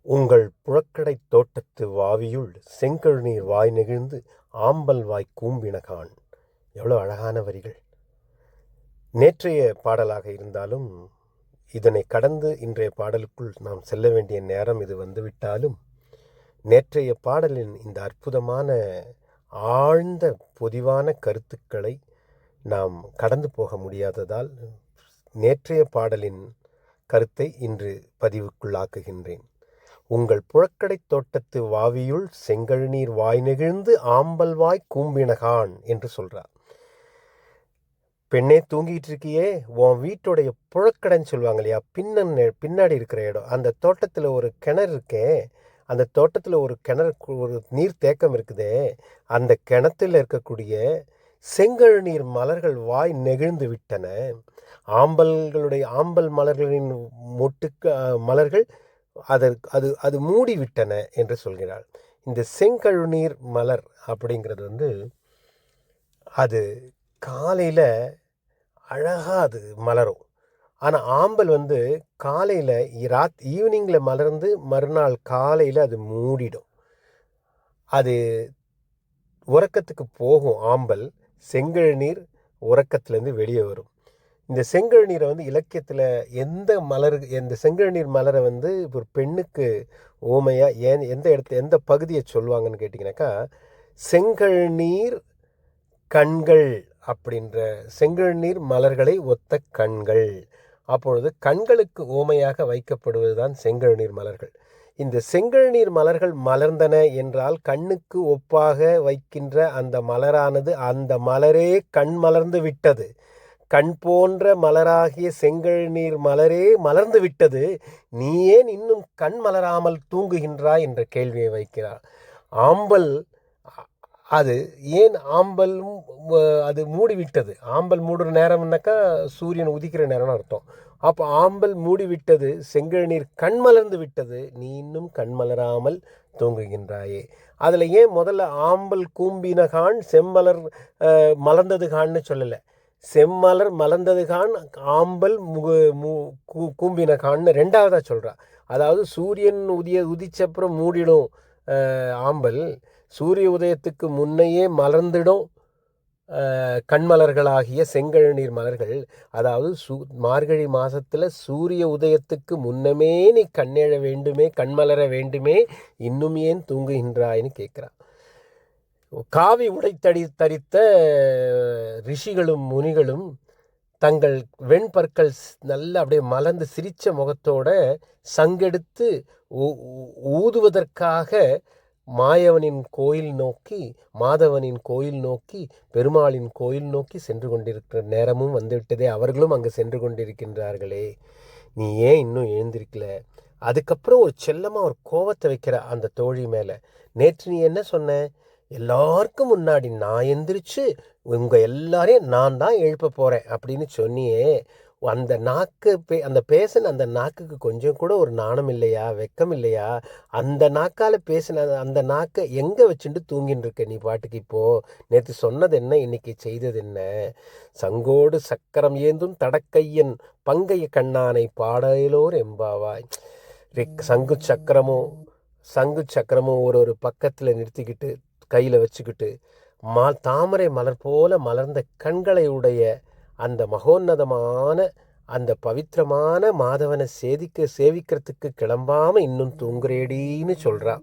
உங்கள் புழக்கடைத் தோட்டத்து வாவியுள் செங்கழுநீர் வாய் நெகிழ்ந்து ஆம்பல் வாய் கூம்பினகான். எவ்வளோ அழகான வரிகள்! நேற்றைய பாடலாக இருந்தாலும் இதனை கடந்து இன்றைய பாடலுக்குள் நாம் செல்ல வேண்டிய நேரம் இது வந்துவிட்டாலும், நேற்றைய பாடலின் இந்த அற்புதமான ஆழ்ந்த பொதிவான கருத்துக்களை நாம் கடந்து போக முடியாததால் நேற்றைய பாடலின் கருத்தை இன்று பதிவுக்குள்ளாக்குகின்றேன். உங்கள் புழக்கடைத் தோட்டத்து வாவியுள் செங்கழுநீர் வாய் நெகிழ்ந்து ஆம்பல் வாய் கூம்பினகான் என்று சொல்றார். பெண்ணே, தூங்கிட்டு இருக்கியே, உன் வீட்டுடைய புழக்கடைன்னு சொல்லுவாங்க இல்லையா, பின்னாடி இருக்கிற இடம், அந்த தோட்டத்தில் ஒரு கிணறு இருக்கே, அந்த தோட்டத்தில் ஒரு கிணறு, ஒரு நீர் தேக்கம் இருக்குதே, அந்த கிணத்துல இருக்கக்கூடிய செங்கழுநீர் மலர்கள் வாய் நெகிழ்ந்து விட்டன. ஆம்பல் மலர்களின் மலர்கள் அது மூடிவிட்டன என்று சொல்கிறாள். இந்த செங்கழுநீர் மலர் அப்படிங்கிறது அது காலையில் அழகாக அது மலரும். ஆனால் ஆம்பல் காலையில் ஈவினிங்கில் மலர்ந்து மறுநாள் காலையில் அது மூடிடும். அது உறக்கத்துக்கு போகும். ஆம்பல் செங்கழுநீர் உறக்கத்துலேருந்து வெளியே வரும். இந்த செங்கழுநீரை இலக்கியத்தில் எந்த செங்கழுநீர் மலரை ஒரு பெண்ணுக்கு ஓமையாக எந்த பகுதியை சொல்லுவாங்கன்னு கேட்டிங்கனாக்கா, செங்கழுநீர் கண்கள் அப்படின்ற, செங்கழுநீர் மலர்களை ஒத்த கண்கள். அப்பொழுது கண்களுக்கு ஓமையாக வைக்கப்படுவது தான் செங்கழுநீர் மலர்கள். இந்த செங்கழுநீர் மலர்கள் மலர்ந்தன என்றால் கண்ணுக்கு ஒப்பாக வைக்கின்ற அந்த மலரானது, அந்த மலரே கண் மலர்ந்து விட்டது. கண் போன்ற மலராகிய செங்கழுநீர் மலரே மலர்ந்து விட்டது, நீ ஏன் இன்னும் கண் மலராமல் தூங்குகின்றாய் என்ற கேள்வியை வைக்கிறார். ஆம்பல் அது ஏன் ஆம்பலும் அது மூடிவிட்டது. ஆம்பல் மூடுற நேரம்னாக்கா சூரியன் உதிக்கிற நேரம்னு அர்த்தம். அப்போ ஆம்பல் மூடிவிட்டது, செங்கழுநீர் கண் மலர்ந்து விட்டது, நீ இன்னும் கண் மலராமல் தூங்குகின்றாயே. அதில் ஏன் முதல்ல ஆம்பல் கூம்பினகான் செம்மலர் மலர்ந்தது கான்னு சொல்லலை, செம்மலர் மலர்ந்தது கான் ஆம்பல் கூம்பின கான்னு ரெண்டாவதாக சொல்கிறா. அதாவது சூரியன் உதிச்சப்புறம் மூடிடும் ஆம்பல், சூரிய உதயத்துக்கு முன்னையே மலர்ந்திடும் கண்மலர்களாகிய செங்கழுநீர் மலர்கள். அதாவது மார்கழி மாதத்தில் சூரிய உதயத்துக்கு முன்னமே நீ கண்ணெழ வேண்டுமே, கண்மலர வேண்டுமே, இன்னும் ஏன் தூங்குகின்றாய்னு கேட்குறான். காவி உடை தரித்த ரிஷிகளும் முனிகளும் தங்கள் வெண்பற்கள் நல்லா அப்படியே மலர்ந்து சிரித்த முகத்தோட சங்கெடுத்து ஊதுவதற்காக மாதவனின் கோயில் நோக்கி பெருமாளின் கோயில் நோக்கி சென்று கொண்டிருக்கிற நேரமும் வந்துவிட்டதே. அவர்களும் அங்கே சென்று கொண்டிருக்கின்றார்களே, நீ ஏன் இன்னும் எழுந்திருக்கல? அதுக்கப்புறம் ஒரு செல்லமாக ஒரு கோபத்தை வைக்கிற அந்த தோழி மேலே. நேற்று நீ என்ன சொன்ன? எல்லாருக்கும் முன்னாடி நான் எந்திரிச்சு உங்கள் எல்லாரையும் நான் தான் எழுப்ப போகிறேன் அப்படின்னு சொன்னியே. அந்த அந்த பேசின அந்த நாக்குக்கு கொஞ்சம் கூட ஒரு நாணம் இல்லையா, வெக்கம் இல்லையா? அந்த நாக்கால் பேசின அந்த நாக்கை எங்கே வச்சுட்டு தூங்கின்னு இருக்க நீ பாட்டுக்கு? இப்போது நேற்று சொன்னது என்ன, இன்னைக்கு செய்தது என்ன? சங்கோடு சக்கரம் ஏந்தும் தடக்கையன் பங்கைய கண்ணானை பாடலோர் எம்பாவாய். சங்கு சக்கரமும் ஒரு பக்கத்தில் நிறுத்திக்கிட்டு கையில் வச்சுக்கிட்டு தாமரை மலர் போல மலர்ந்த கண்களை உடைய அந்த மகோன்னதமான அந்த பவித்திரமான மாதவனை சேவிக்கிறதுக்கு கிளம்பாமல் இன்னும் தூங்குறேடின்னு சொல்கிறான்.